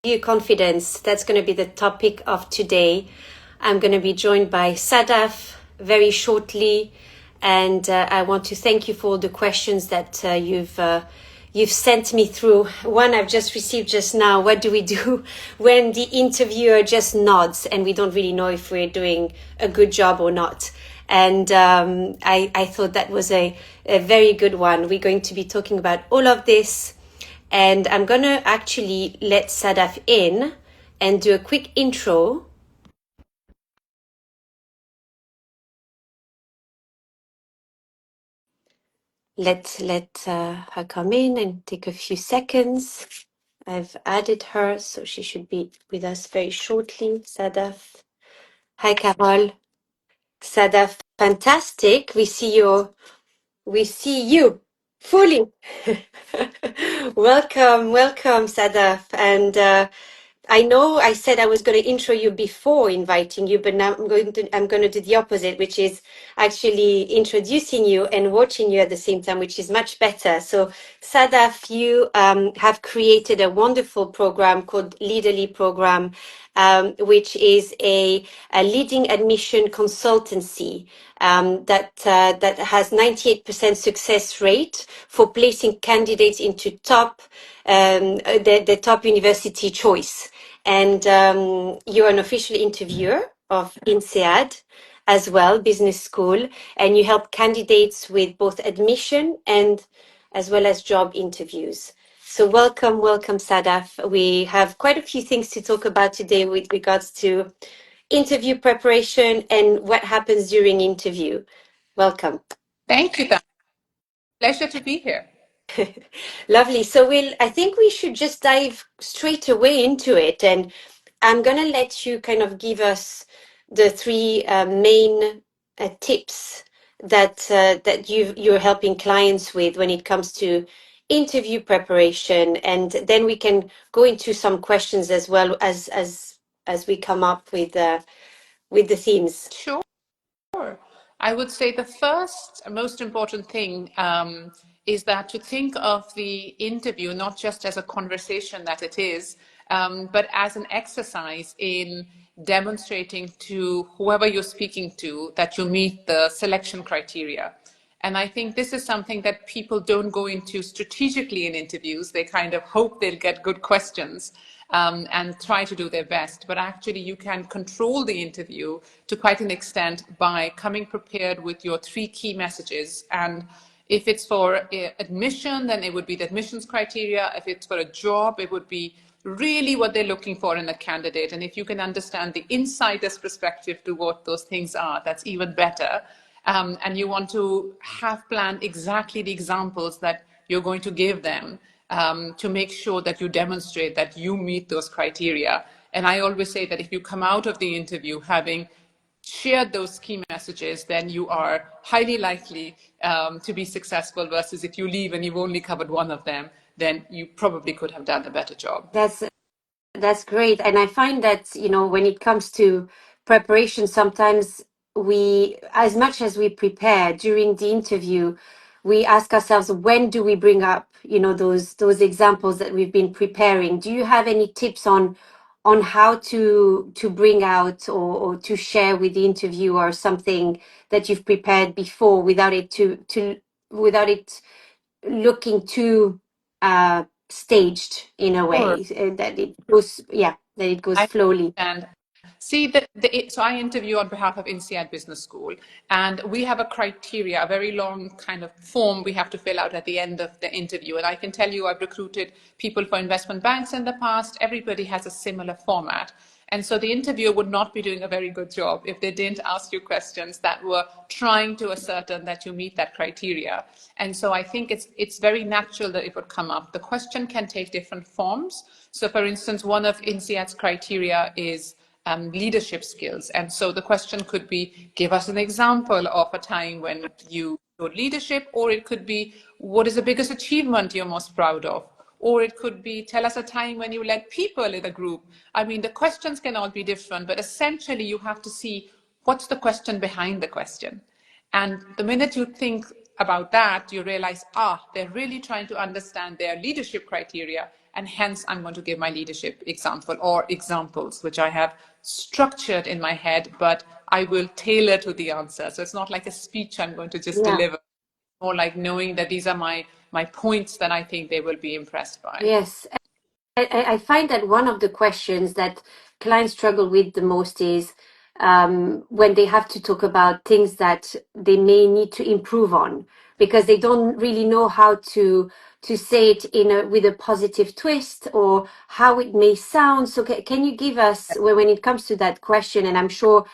Your confidence. That's going to be the topic of today. I'm going to be joined by Sadaf very shortly, and I want to thank you for all the questions that you've sent me through. One I've just received just now. What do we do when the interviewer just nods and we don't really know if we're doing a good job or not? And I thought that was a very good one. We're going to be talking about all of this. And I'm going to actually let Sadaf in and do a quick intro. Let her come in and take a few seconds. I've added her, so she should be with us very shortly. Sadaf. Hi, Carol. Sadaf, fantastic. We see you fully. welcome, Sadaf. And I know I said I was going to intro you before inviting you, but now I'm going to do the opposite, which is actually introducing you and watching you at the same time, which is much better. So, Sadaf, you have created a wonderful program called Leadearly program, which is a leading admission consultancy that has 98% success rate for placing candidates into the top university choice. And you're an official interviewer of INSEAD as well, business school, and you help candidates with both admission and as well as job interviews. So welcome, Sadaf. We have quite a few things to talk about today with regards to interview preparation and what happens during interview. Welcome. Thank you, Tanya. Pleasure to be here. Lovely. So I think we should just dive straight away into it. And I'm going to let you kind of give us the three main tips that you're helping clients with when it comes to interview preparation. And then we can go into some questions as well as we come up with the themes. Sure. I would say the first most important thing is that to think of the interview not just as a conversation that it is, but as an exercise in demonstrating to whoever you're speaking to that you meet the selection criteria. And I think this is something that people don't go into strategically in interviews. They kind of hope they'll get good questions and try to do their best. But actually, you can control the interview to quite an extent by coming prepared with your three key messages. And if it's for admission, then it would be the admissions criteria. If it's for a job, it would be really what they're looking for in a candidate. And if you can understand the insider's perspective to what those things are, that's even better. And you want to have planned exactly the examples that you're going to give them to make sure that you demonstrate that you meet those criteria. And I always say that if you come out of the interview having shared those key messages, then you are highly likely to be successful, versus if you leave and you've only covered one of them, then you probably could have done a better job. That's great. And I find that, when it comes to preparation, sometimes as much as we prepare during the interview, we ask ourselves, when do we bring up, those examples that we've been preparing? Do you have any tips on how to bring out or to share with the interviewer something that you've prepared before without it looking too staged in a Sure. way that it goes I slowly. understand. See, so I interview on behalf of INSEAD Business School, and we have a criteria, a very long kind of form we have to fill out at the end of the interview. And I can tell you, I've recruited people for investment banks in the past. Everybody has a similar format. And so the interviewer would not be doing a very good job if they didn't ask you questions that were trying to ascertain that you meet that criteria. And so I think it's very natural that it would come up. The question can take different forms. So for instance, one of INSEAD's criteria is leadership skills. And so the question could be, give us an example of a time when you showed leadership, or it could be, what is the biggest achievement you're most proud of? Or it could be, tell us a time when you led people in a group. I mean, the questions can all be different, but essentially you have to see what's the question behind the question. And the minute you think about that, you realize, they're really trying to understand their leadership criteria. And hence, I'm going to give my leadership example or examples, which I have structured in my head, but I will tailor to the answer. So it's not like a speech I'm going to just Yeah. deliver, more like knowing that these are my points that I think they will be impressed by. Yes. I find that one of the questions that clients struggle with the most is when they have to talk about things that they may need to improve on because they don't really know how to say it with a positive twist or how it may sound. So can you give us when it comes to that question? And I'm sure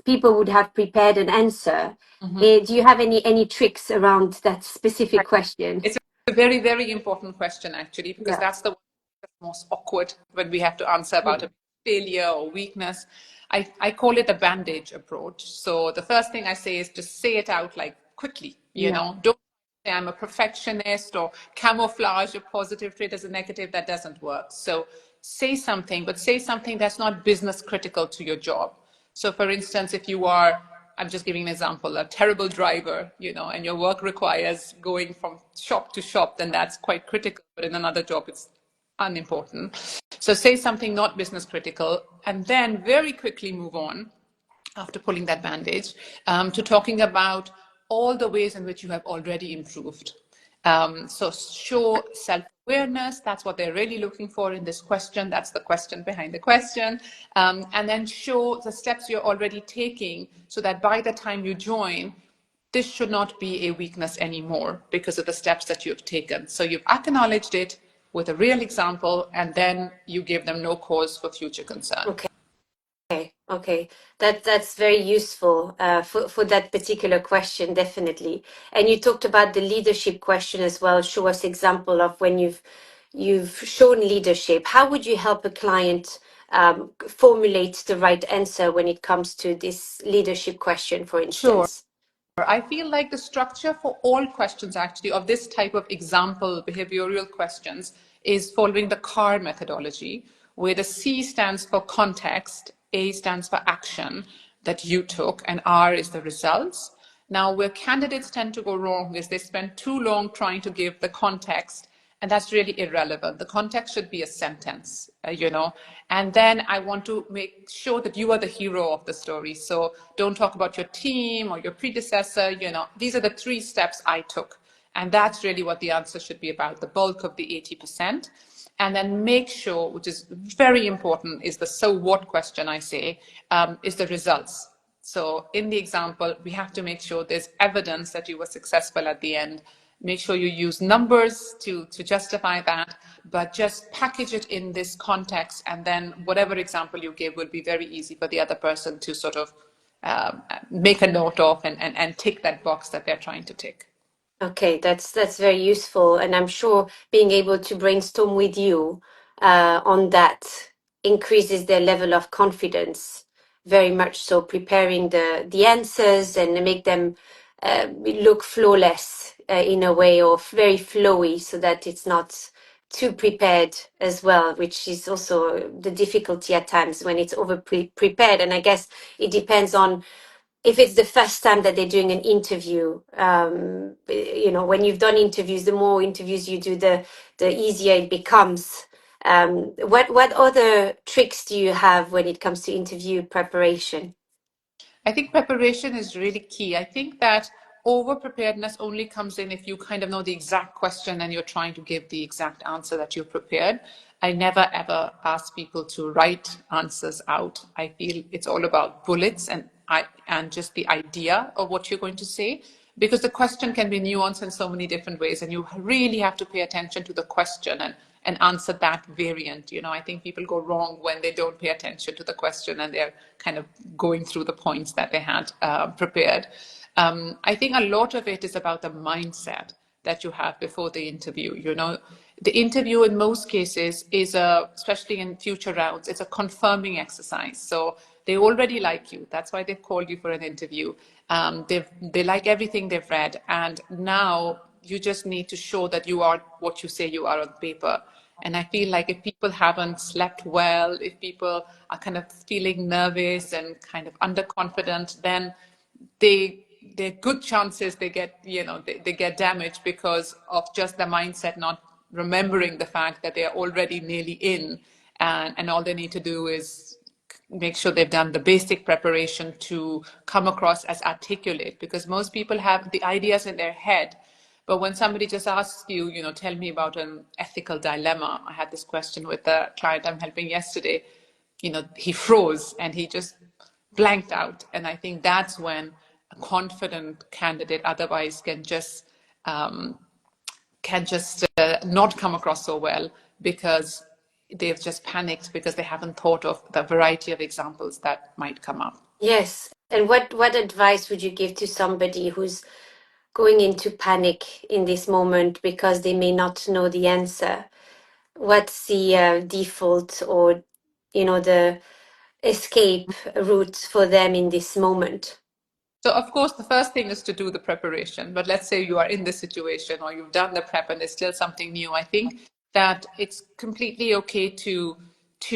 people would have prepared an answer. Do you have any tricks around that specific question? It's a very, very important question, actually, because Yeah. that's the one that's most awkward when we have to answer about a failure or weakness. I call it a bandage approach. So the first thing I say is just say it out like quickly, Yeah. don't say I'm a perfectionist or camouflage a positive trait as a negative. That doesn't work. So say something, but say something that's not business critical to your job. So for instance, if you are, I'm just giving an example, a terrible driver, and your work requires going from shop to shop, then that's quite critical. But in another job, it's unimportant. So say something not business critical, and then very quickly move on after pulling that bandage to talking about all the ways in which you have already improved. So show self-awareness. That's what they're really looking for in this question. That's the question behind the question. And then show the steps you're already taking so that by the time you join, this should not be a weakness anymore because of the steps that you've taken. So you've acknowledged it with a real example, and then you give them no cause for future concern. Okay. That's very useful for that particular question, definitely. And you talked about the leadership question as well. Show us example of when you've shown leadership. How would you help a client formulate the right answer when it comes to this leadership question, for Sure. instance? I feel like the structure for all questions actually of this type of example behavioral questions is following the CAR methodology, where the C stands for context, A stands for action that you took, and R is the results. Now, where candidates tend to go wrong is they spend too long trying to give the context, and that's really irrelevant. The context should be a sentence, and then I want to make sure that you are the hero of the story. So don't talk about your team or your predecessor. These are the 3 steps I took, and that's really what the answer should be about, the bulk of the 80%. And then make sure, which is very important, is the so what question I say, is the results. So in the example, we have to make sure there's evidence that you were successful at the end. Make sure you use numbers to justify that, but just package it in this context, and then whatever example you give will be very easy for the other person to sort of make a note of and tick that box that they're trying to tick. Okay, that's very useful, and I'm sure being able to brainstorm with you on that increases their level of confidence very much. So preparing the answers and make them look flawless in a way, or very flowy, so that it's not too prepared as well, which is also the difficulty at times when it's over prepared. And I guess it depends on if it's the first time that they're doing an interview. When you've done interviews, the more interviews you do, the easier it becomes. What other tricks do you have when it comes to interview preparation? I think preparation is really key. I think that over preparedness only comes in if you kind of know the exact question and you're trying to give the exact answer that you've prepared. I never ever ask people to write answers out. I feel it's all about bullets and just the idea of what you're going to say, because the question can be nuanced in so many different ways, and you really have to pay attention to the question and answer that variant. I think people go wrong when they don't pay attention to the question and they're kind of going through the points that they had prepared. I think a lot of it is about the mindset that you have before the interview. The interview in most cases is especially in future rounds, it's a confirming exercise. So they already like you. That's why they've called you for an interview. They like everything they've read, and now you just need to show that you are what you say you are on paper. And I feel like if people haven't slept well, if people are kind of feeling nervous and kind of underconfident, then there are good chances they get, they get damaged because of just the mindset not remembering the fact that they are already nearly in, and all they need to do is make sure they've done the basic preparation to come across as articulate, because most people have the ideas in their head. But when somebody just asks you, tell me about an ethical dilemma. I had this question with a client I'm helping yesterday. He froze and he just blanked out. And I think that's when a confident candidate otherwise can just not come across so well, because they've just panicked because they haven't thought of the variety of examples that might come up. Yes. And what advice would you give to somebody who's going into panic in this moment because they may not know the answer? What's the default, or the escape route for them in this moment? So, of course, the first thing is to do the preparation. But let's say you are in this situation or you've done the prep and there's still something new. I think that it's completely okay to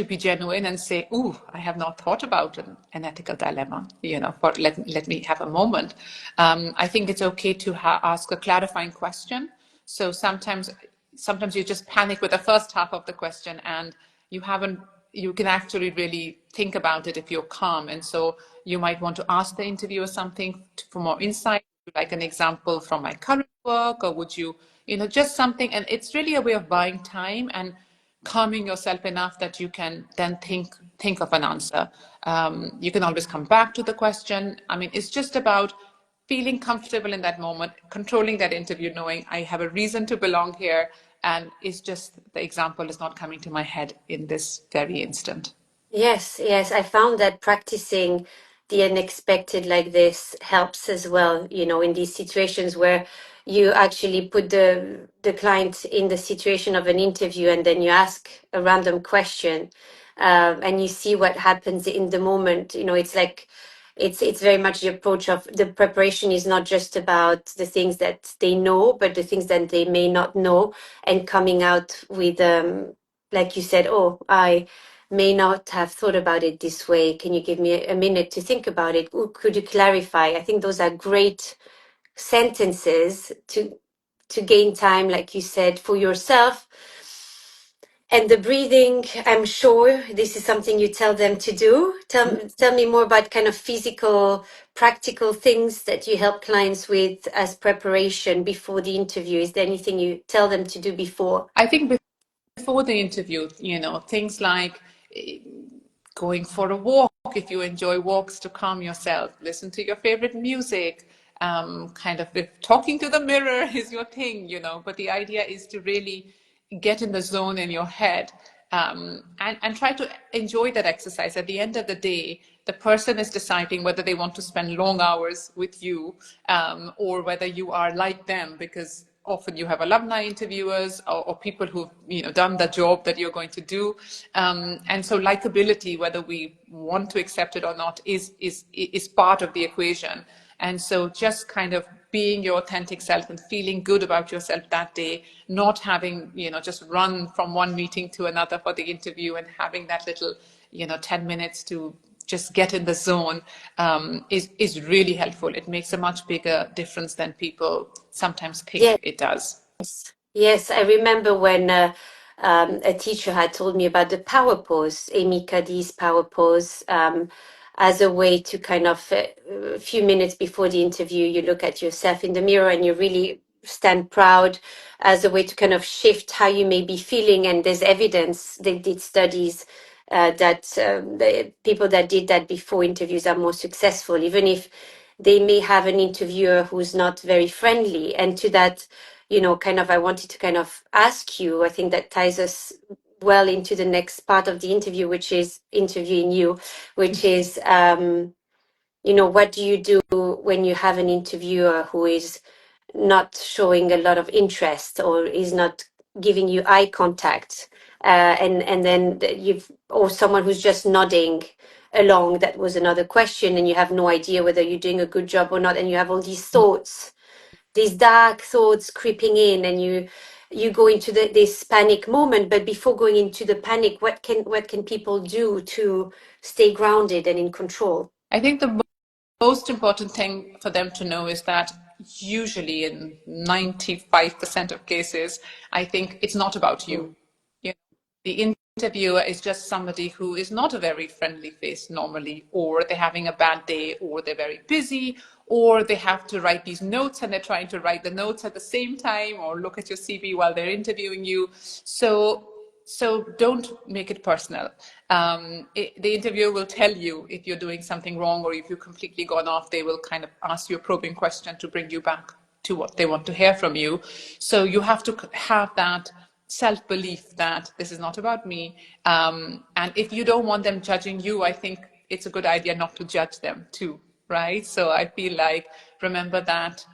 be genuine and say, "Ooh, I have not thought about an ethical dilemma. For let me have a moment." I think it's okay to ask a clarifying question. So sometimes you just panic with the first half of the question, and you can actually really think about it if you're calm. And so you might want to ask the interviewer something for more insight, like an example from my current work, or would you, just something. And it's really a way of buying time and calming yourself enough that you can then think of an answer. You can always come back to the question. I mean, it's just about feeling comfortable in that moment, controlling that interview, knowing I have a reason to belong here, and it's just the example is not coming to my head in this very instant. Yes, yes. I found that practicing the unexpected like this helps as well, in these situations where you actually put the client in the situation of an interview, and then you ask a random question, and you see what happens in the moment. It's like it's very much the approach of the preparation is not just about the things that they know, but the things that they may not know, and coming out with like you said, oh, I may not have thought about it this way. Can you give me a minute to think about it? Ooh, could you clarify? I think those are great sentences to gain time, like you said, for yourself. And the breathing, I'm sure this is something you tell them to do. Tell me more about kind of physical, practical things that you help clients with as preparation before the interview. Is there anything you tell them to do before? I think before the interview, things like going for a walk if you enjoy walks to calm yourself, listen to your favorite music, kind of if talking to the mirror is your thing, but the idea is to really get in the zone in your head, and try to enjoy that exercise. At the end of the day, the person is deciding whether they want to spend long hours with you, or whether you are like them, because often you have alumni interviewers or people who've done the job that you're going to do, and so likability, whether we want to accept it or not, is part of the equation. And so just kind of being your authentic self and feeling good about yourself that day, not having just run from one meeting to another for the interview, and having that little 10 minutes to just get in the zone, is really helpful. It makes a much bigger difference than people sometimes think it does. Yes, I remember when a teacher had told me about the power pose, Amy Cuddy's power pose, as a way to kind of a few minutes before the interview, you look at yourself in the mirror and you really stand proud, as a way to kind of shift how you may be feeling. And there's evidence, they did studies that the people that did that before interviews are more successful, even if they may have an interviewer who's not very friendly. And to that, kind of, I wanted to kind of ask you, I think that ties us well into the next part of the interview, which is interviewing you, which is, what do you do when you have an interviewer who is not showing a lot of interest or is not giving you eye contact, and then or someone who's just nodding along? That was another question, and you have no idea whether you're doing a good job or not, and you have all these thoughts, these dark thoughts creeping in, and you go into this panic moment. But before going into the panic, what can people do to stay grounded and in control? I think the most important thing for them to know is that usually in 95% of cases, I think it's not about you. You know, the interviewer is just somebody who is not a very friendly face normally, or they're having a bad day, or they're very busy, or they have to write these notes and they're trying to write the notes at the same time, or look at your CV while they're interviewing you. So don't make it personal. The interviewer will tell you if you're doing something wrong or if you've completely gone off. They will kind of ask you a probing question to bring you back to what they want to hear from you. So you have to have that self-belief that this is not about me. And if you don't want them judging you, I think it's a good idea not to judge them too, right? So I feel like, remember that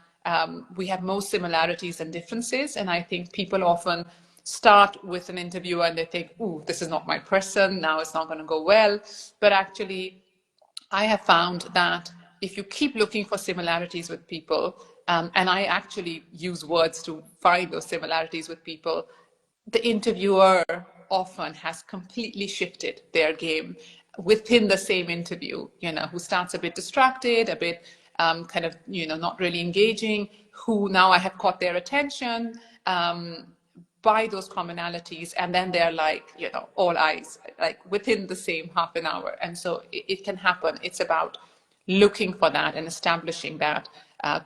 we have more similarities than differences. And I think people often start with an interviewer and they think, ooh, this is not my person, now it's not going to go well. But actually, I have found that if you keep looking for similarities with people, and I actually use words to find those similarities with people, the interviewer often has completely shifted their game within the same interview, who starts a bit distracted, a bit kind of, not really engaging, who now I have caught their attention by those commonalities, and then they're like, all eyes, like within the same half an hour. And so it can happen. It's about looking for that and establishing that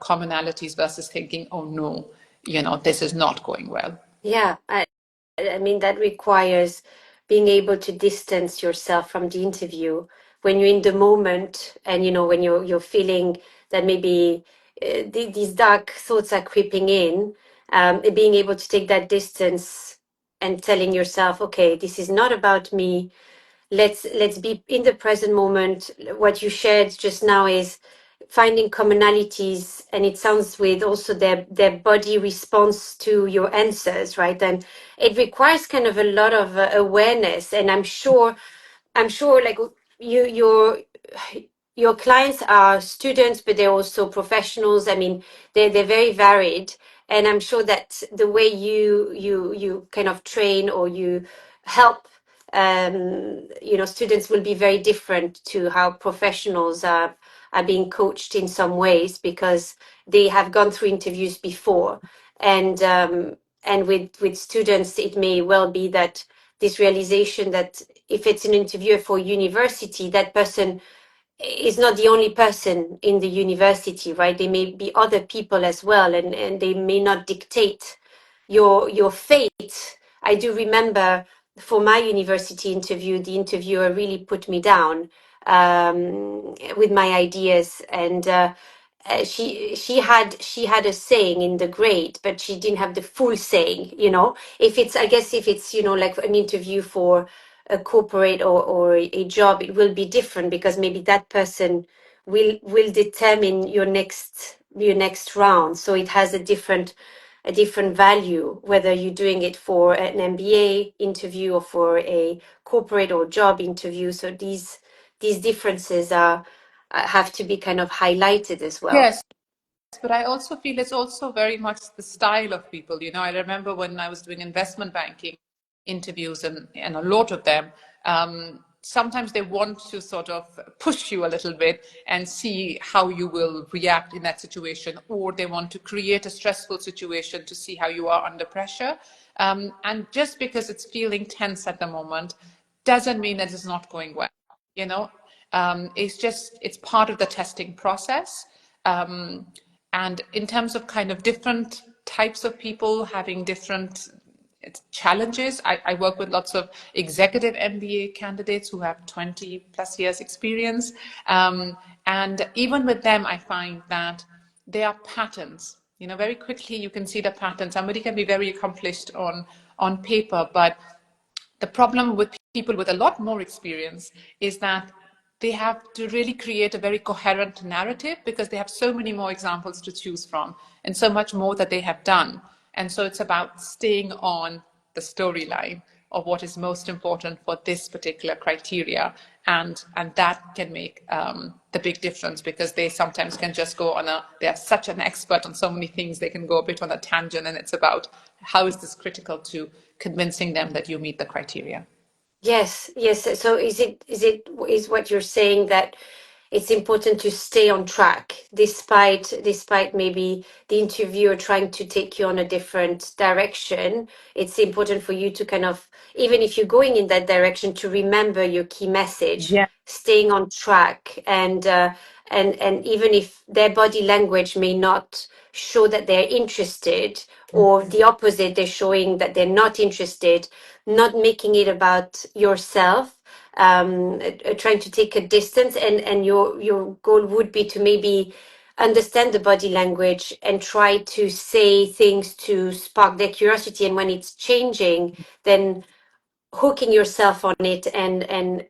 commonalities versus thinking, oh no, this is not going well. Yeah, I mean, that requires being able to distance yourself from the interview when you're in the moment, and when you're feeling that maybe these dark thoughts are creeping in. Being able to take that distance and telling yourself, okay, this is not about me. Let's be in the present moment. What you shared just now is finding commonalities, and it sounds with also their body response to your answers, right? And it requires kind of a lot of awareness. And I'm sure like your clients are students, but they're also professionals. I mean, they're very varied, and I'm sure that the way you kind of train or you help students will be very different to how professionals are being coached in some ways, because they have gone through interviews before. And with students, it may well be that this realization that if it's an interviewer for university, that person is not the only person in the university, right? There may be other people as well, and they may not dictate your fate. I do remember for my university interview, the interviewer really put me down with my ideas, and she had a saying in the grade, but she didn't have the full saying. If it's, I guess, if it's like an interview for a corporate or a job, it will be different, because maybe that person will determine your next round. So it has a different value, whether you're doing it for an MBA interview or for a corporate or job interview. So these differences have to be kind of highlighted as well. Yes, but I also feel it's also very much the style of people. I remember when I was doing investment banking interviews, and a lot of them, sometimes they want to sort of push you a little bit and see how you will react in that situation, or they want to create a stressful situation to see how you are under pressure. And just because it's feeling tense at the moment doesn't mean that it's not going well. It's part of the testing process. And in terms of kind of different types of people having different challenges, I work with lots of executive MBA candidates who have 20 plus years experience. And even with them, I find that there are patterns. Very quickly you can see the pattern. Somebody can be very accomplished on paper, but the problem with people with a lot more experience is that they have to really create a very coherent narrative, because they have so many more examples to choose from and so much more that they have done. And so it's about staying on the storyline of what is most important for this particular criteria. And that can make the big difference, because they sometimes can just go they're such an expert on so many things, they can go a bit on a tangent, and it's about how is this critical to convincing them that you meet the criteria. Yes. So is what you're saying that it's important to stay on track despite maybe the interviewer trying to take you on a different direction. It's important for you to kind of, even if you're going in that direction, to remember your key message, Yeah. staying on track, and even if their body language may not show that they're interested, or the opposite, they're showing that they're not interested, not making it about yourself, trying to take a distance, and your goal would be to maybe understand the body language and try to say things to spark their curiosity, and when it's changing, then hooking yourself on it, and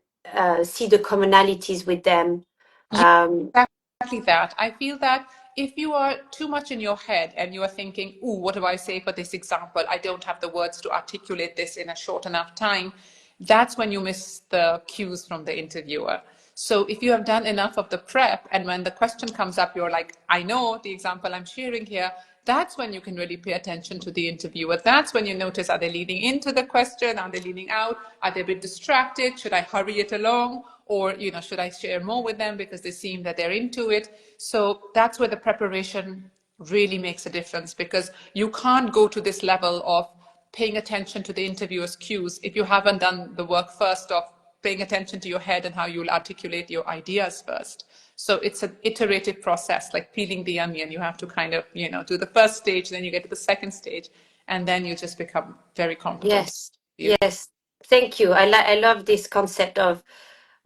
see the commonalities with them. Yeah, um, exactly that. I feel that if you are too much in your head and you are thinking, "Ooh, what do I say for this example? I don't have the words to articulate this in a short enough time," that's when you miss the cues from the interviewer. So if you have done enough of the prep and when the question comes up, you're like, "I know the example I'm sharing here," that's when you can really pay attention to the interviewer. That's when you notice, are they leaning into the question? Are they leaning out? Are they a bit distracted? Should I hurry it along? Or, should I share more with them because they seem that they're into it? So that's where the preparation really makes a difference, because you can't go to this level of paying attention to the interviewer's cues if you haven't done the work first of paying attention to your head and how you'll articulate your ideas first. So it's an iterative process, like peeling the onion. You have to kind of, do the first stage, then you get to the second stage, and then you just become very competent. yes, yes, thank you. I love this concept of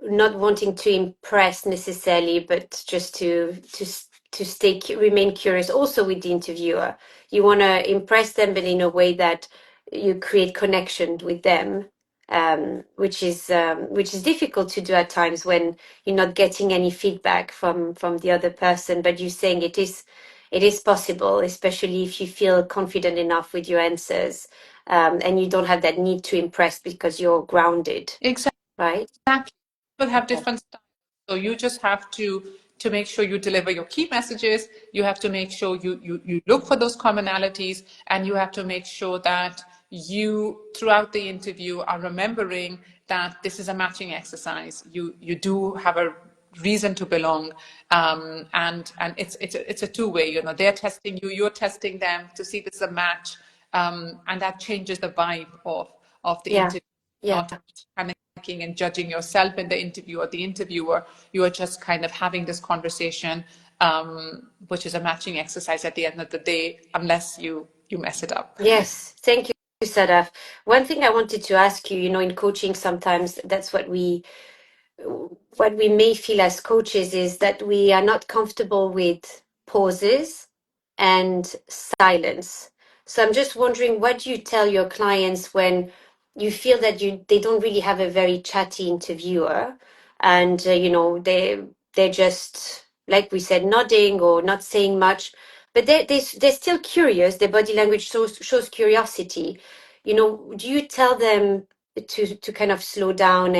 not wanting to impress necessarily, but just to remain curious. Also with the interviewer, you want to impress them, but in a way that you create connection with them, which is difficult to do at times when you're not getting any feedback from the other person. But you're saying it is possible, especially if you feel confident enough with your answers, and you don't have that need to impress because you're grounded, Exactly. right? People have Okay. different styles. So you just have to make sure you deliver your key messages. You have to make sure you look for those commonalities, and you have to make sure that you, throughout the interview, are remembering that this is a matching exercise. You do have a reason to belong, and it's a two-way. They're testing you, you're testing them to see if it's a match, and that changes the vibe of the Yeah. interview. Yeah. Not panicking and judging yourself in the interview or the interviewer. You are just kind of having this conversation, which is a matching exercise at the end of the day, unless you mess it up. Yes. Thank you, Sadaf. One thing I wanted to ask you, in coaching, sometimes that's what we may feel as coaches is that we are not comfortable with pauses and silence. So I'm just wondering, what do you tell your clients when you feel that they don't really have a very chatty interviewer, and they're just, like we said, nodding or not saying much, but they're still curious. Their body language shows curiosity. Do you tell them to kind of slow down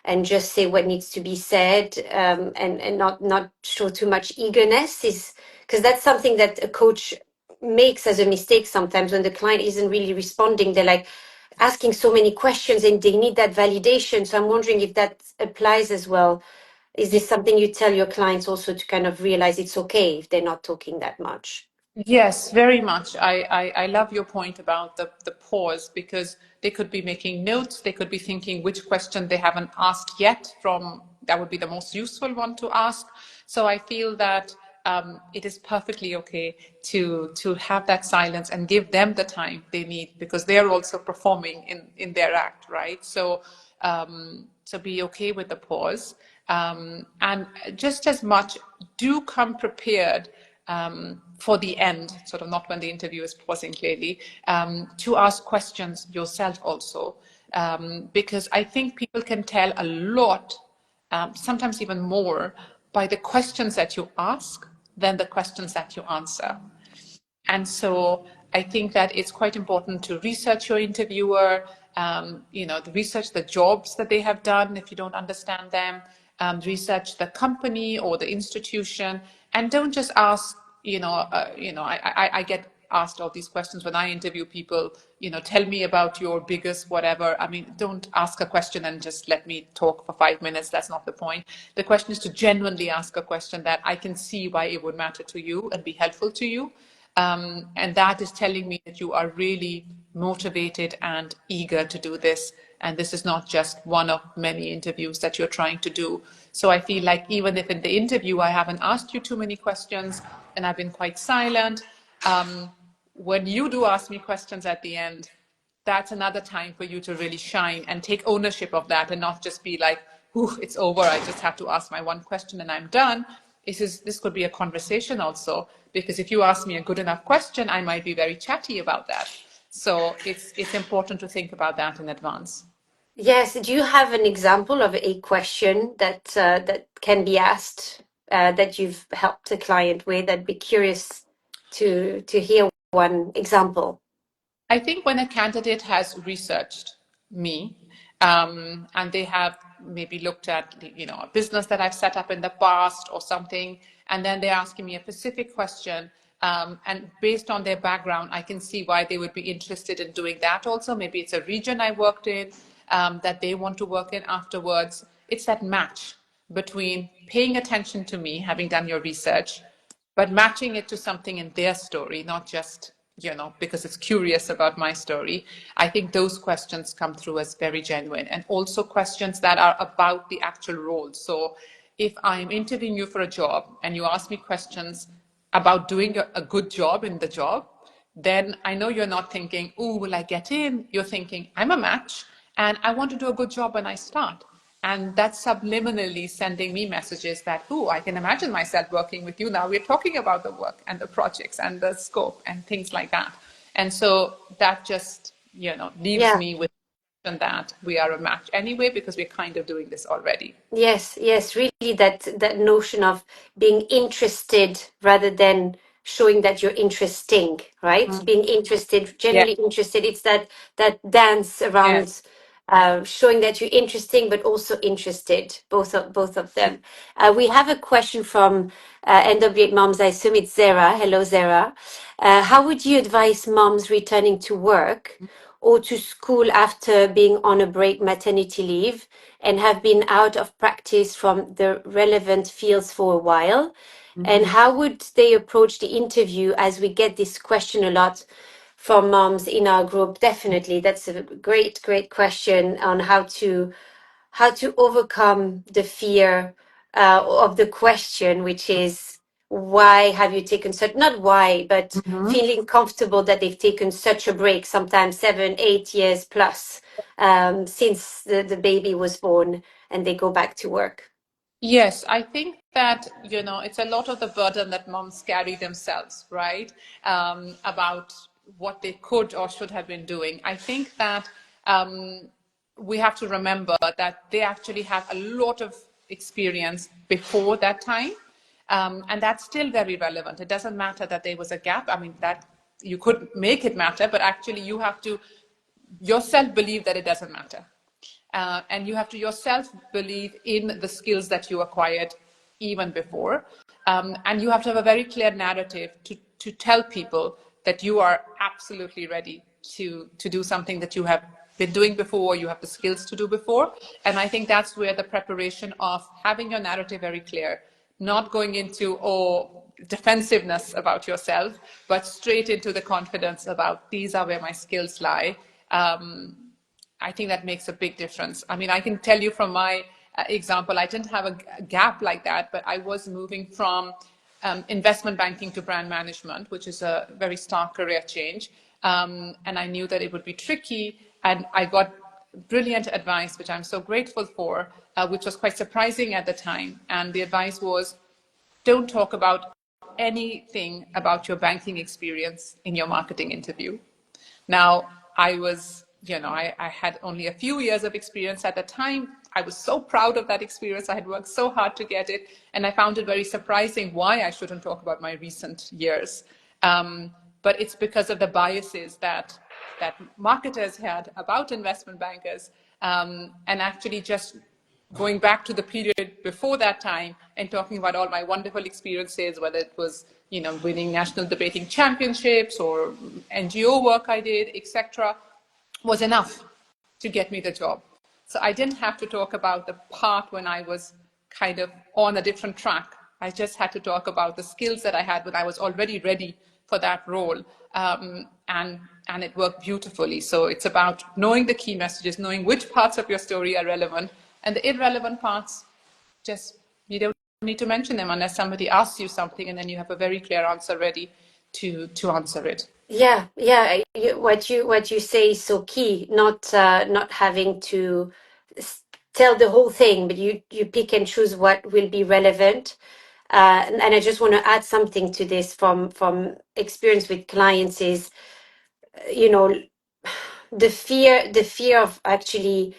and just say what needs to be said, and not show too much eagerness, is because that's something that a coach makes as a mistake sometimes when the client isn't really responding. They're like asking so many questions and they need that validation. So I'm wondering if that applies as well. Is this something you tell your clients also, to kind of realize it's okay if they're not talking that much? Yes, very much. I love your point about the pause, because they could be making notes, they could be thinking which question they haven't asked yet, from that would be the most useful one to ask. So I feel that it is perfectly okay to have that silence and give them the time they need, because they're also performing in their act, right? So be okay with the pause, and just as much, do come prepared for the end, sort of not when the interview is pausing clearly, to ask questions yourself also, because I think people can tell a lot, sometimes even more, by the questions that you ask than the questions that you answer. And so I think that it's quite important to research your interviewer, research the jobs that they have done if you don't understand them, research the company or the institution, and don't just ask, I get asked all these questions when I interview people, tell me about your biggest whatever. I mean, don't ask a question and just let me talk for 5 minutes. That's not the point. The question is to genuinely ask a question that I can see why it would matter to you and be helpful to you. And that is telling me that you are really motivated and eager to do this. And this is not just one of many interviews that you're trying to do. So I feel like even if in the interview I haven't asked you too many questions and I've been quite silent, when you do ask me questions at the end, that's another time for you to really shine and take ownership of that and not just be like, "Ooh, it's over. I just have to ask my one question and I'm done." This could be a conversation also, because if you ask me a good enough question, I might be very chatty about that. So it's important to think about that in advance. Yes. Do you have an example of a question that can be asked that you've helped a client with? I'd be curious to hear one example. I think when a candidate has researched me, and they have maybe looked at a business that I've set up in the past or something, and then they're asking me a specific question, and based on their background, I can see why they would be interested in doing that also. Maybe it's a region I worked in that they want to work in afterwards. It's that match between paying attention to me, having done your research, but matching it to something in their story, not just because it's curious about my story. I think those questions come through as very genuine, and also questions that are about the actual role. So if I'm interviewing you for a job and you ask me questions about doing a good job in the job, then I know you're not thinking, "Oh, will I get in?" You're thinking, "I'm a match and I want to do a good job when I start." And that's subliminally sending me messages that, "Oh, I can imagine myself working with you now. We're talking about the work and the projects and the scope and things like that." And so that just, leaves Yeah. me with that we are a match anyway, because we're kind of doing this already. Yes, yes, really that notion of being interested rather than showing that you're interesting, right? Mm. Being interested, Yeah. genuinely interested. It's that dance Yes. around showing that you're interesting, but also interested. Both of them. We have a question from NW8 Moms. I assume it's Zara. Hello, Zara. How would you advise moms returning to work or to school after being on a break maternity leave and have been out of practice from the relevant fields for a while? And Mhm. how would they approach the interview, as we get this question a lot from moms in our group? Definitely. That's a great question on how to overcome the fear of the question, which is why have you taken such, not why, but Mhm. feeling comfortable that they've taken such a break, sometimes 7, 8 years plus since the baby was born, and they go back to work. Yes, I think that, it's a lot of the burden that moms carry themselves, right? About what they could or should have been doing. I think that we have to remember that they actually have a lot of experience before that time. And that's still very relevant. It doesn't matter that there was a gap. I mean, that you could make it matter, but actually you have to yourself believe that it doesn't matter. And you have to yourself believe in the skills that you acquired even before. And you have to have a very clear narrative to tell people that you are absolutely ready to do something that you have been doing before, you have the skills to do before. And I think that's where the preparation of having your narrative very clear, not going into defensiveness about yourself, but straight into the confidence about these are where my skills lie. I think that makes a big difference. I mean, I can tell you from my example, I didn't have a gap like that, but I was moving from investment banking to brand management, which is a very stark career change. And I knew that it would be tricky. And I got brilliant advice, which I'm so grateful for, which was quite surprising at the time. And the advice was, don't talk about anything about your banking experience in your marketing interview. Now, I had only a few years of experience at the time. I was so proud of that experience. I had worked so hard to get it. And I found it very surprising why I shouldn't talk about my recent years. But it's because of the biases that marketers had about investment bankers, and actually just going back to the period before that time and talking about all my wonderful experiences, whether it was, winning national debating championships or NGO work I did, etc., was enough to get me the job. So I didn't have to talk about the part when I was kind of on a different track. I just had to talk about the skills that I had when I was already ready for that role. And it worked beautifully. So it's about knowing the key messages, knowing which parts of your story are relevant, and the irrelevant parts, just you don't need to mention them unless somebody asks you something, and then you have a very clear answer ready to answer it. Yeah, yeah. What you say is so key. Not having to tell the whole thing, but you pick and choose what will be relevant. And I just want to add something to this from experience with clients is, you know, the fear of actually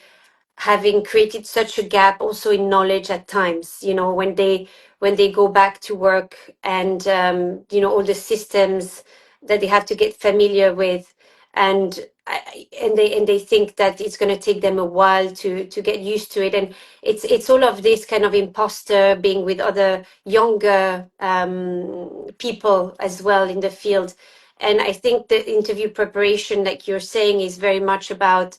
having created such a gap also in knowledge at times, when they go back to work, and all the systems that they have to get familiar with, and and they think that it's going to take them a while to get used to it, and it's all of this kind of imposter being with other younger people as well in the field. And I think the interview preparation, like you're saying, is very much about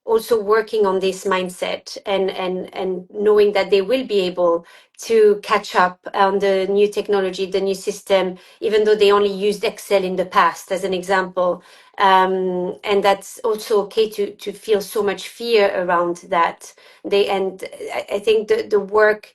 also working on this mindset, and knowing that they will be able to catch up on the new technology, the new system, even though they only used Excel in the past, as an example. And that's also okay to feel so much fear around that. I think the work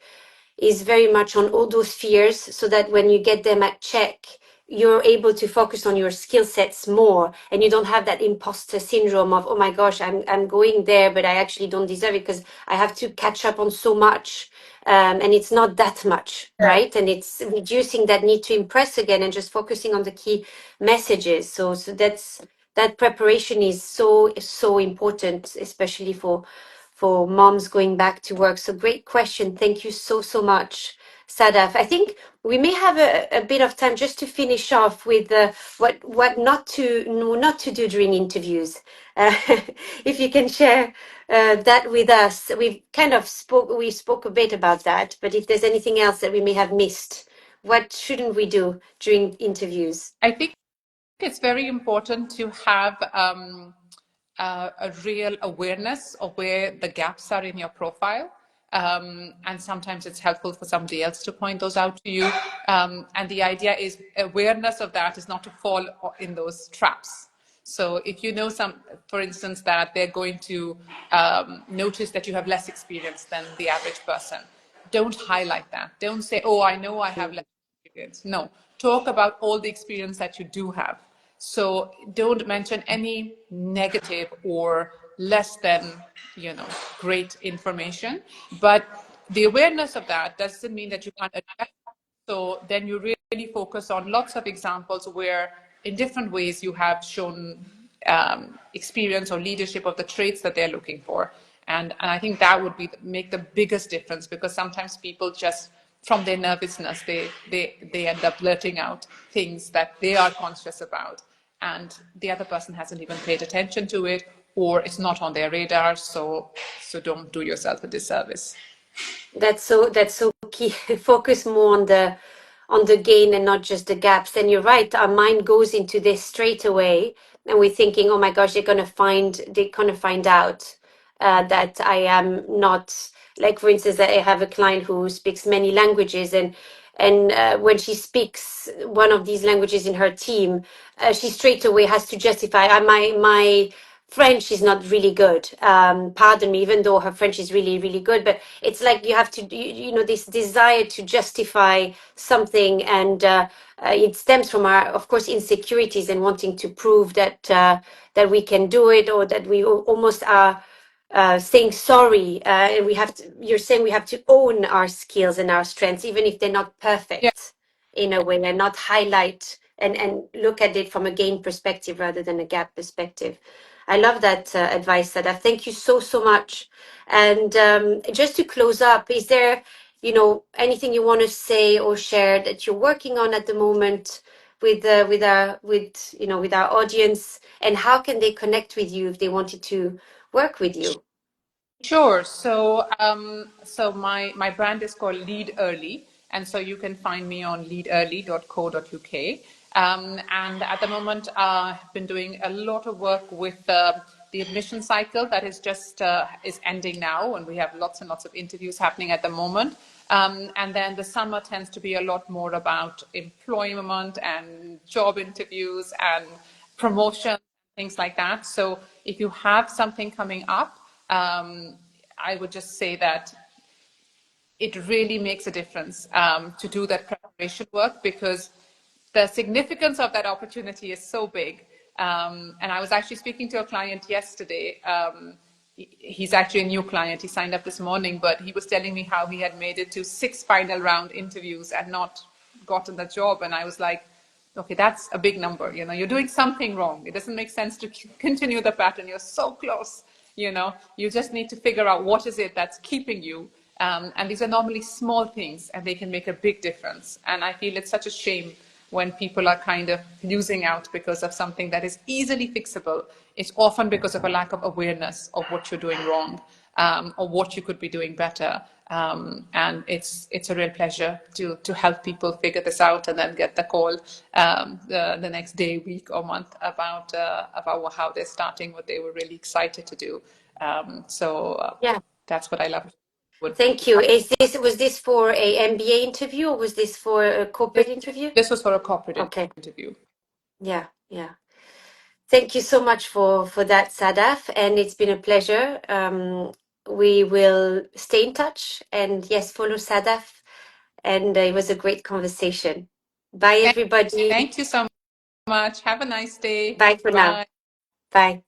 is very much on all those fears, so that when you get them at check, you're able to focus on your skill sets more, and you don't have that imposter syndrome of, oh my gosh, I'm going there, but I actually don't deserve it because I have to catch up on so much. And it's not that much, right? And it's reducing that need to impress again and just focusing on the key messages. So that preparation is so important, especially for moms going back to work. So great question. Thank you so much, Sadaf. I think we may have a bit of time just to finish off with what not to do during interviews. Uh, if you can share that with us. We spoke a bit about that, but if there's anything else that we may have missed, what shouldn't we do during interviews? I think it's very important to have a real awareness of where the gaps are in your profile. And sometimes it's helpful for somebody else to point those out to you. And the idea is awareness of that is not to fall in those traps. So if you know for instance, that they're going to notice that you have less experience than the average person, don't highlight that. Don't say, oh, I know I have less experience. No, talk about all the experience that you do have. So don't mention any negative or less than, great information. But the awareness of that doesn't mean that you can't adapt. So then you really focus on lots of examples where in different ways you have shown experience or leadership of the traits that they're looking for. And I think that would make the biggest difference, because sometimes people just, from their nervousness, they end up blurting out things that they are conscious about, and the other person hasn't even paid attention to it, or it's not on their radar. So don't do yourself a disservice. That's so key. Focus more on the gain and not just the gaps. And you're right, our mind goes into this straight away, and we're thinking, oh my gosh, they're gonna find out that I am not, like, for instance, I have a client who speaks many languages, and when she speaks one of these languages in her team, she straight away has to justify, my French is not really good. Pardon me, even though her French is really, really good. But it's like you have to, this desire to justify something, and it stems from our, of course, insecurities and wanting to prove that we can do it, or that we almost are saying sorry. And you're saying we have to own our skills and our strengths, even if they're not Yeah. perfect, in a way, and not highlight and look at it from a gain perspective rather than a gap perspective. I love that advice, Sadaf. Thank you so much. And just to close up, is there, anything you want to say or share that you're working on at the moment with our audience, and how can they connect with you if they wanted to work with you? Sure. So my brand is called Leadearly, and so you can find me on leadearly.co.uk. And at the moment, I've been doing a lot of work with the admission cycle that is just is ending now, and we have lots and lots of interviews happening at the moment. And then the summer tends to be a lot more about employment and job interviews and promotion, things like that. So if you have something coming up, I would just say that it really makes a difference to do that preparation work, because the significance of that opportunity is so big. And I was actually speaking to a client yesterday. He's actually a new client. He signed up this morning, but he was telling me how he had made it to 6 final round interviews and not gotten the job. And I was like, okay, that's a big number. You know, you're doing something wrong. It doesn't make sense to continue the pattern. You're so close. You know, you just need to figure out what is it that's keeping you. And these are normally small things, and they can make a big difference. And I feel it's such a shame when people are kind of losing out because of something that is easily fixable. It's often because of a lack of awareness of what you're doing wrong, or what you could be doing better. And it's a real pleasure to help people figure this out and then get the call the next day, week, or month about how they're starting what they were really excited to do. Yeah. That's what I love. Thank you. Was this for a MBA interview, or was this for a corporate interview? This was for a corporate Okay. interview. Yeah, yeah. Thank you so much for that, Sadaf, and it's been a pleasure. We will stay in touch, and yes, follow Sadaf. And it was a great conversation. Bye, everybody. Thank you so much. Have a nice day. Bye for now. Bye. Bye.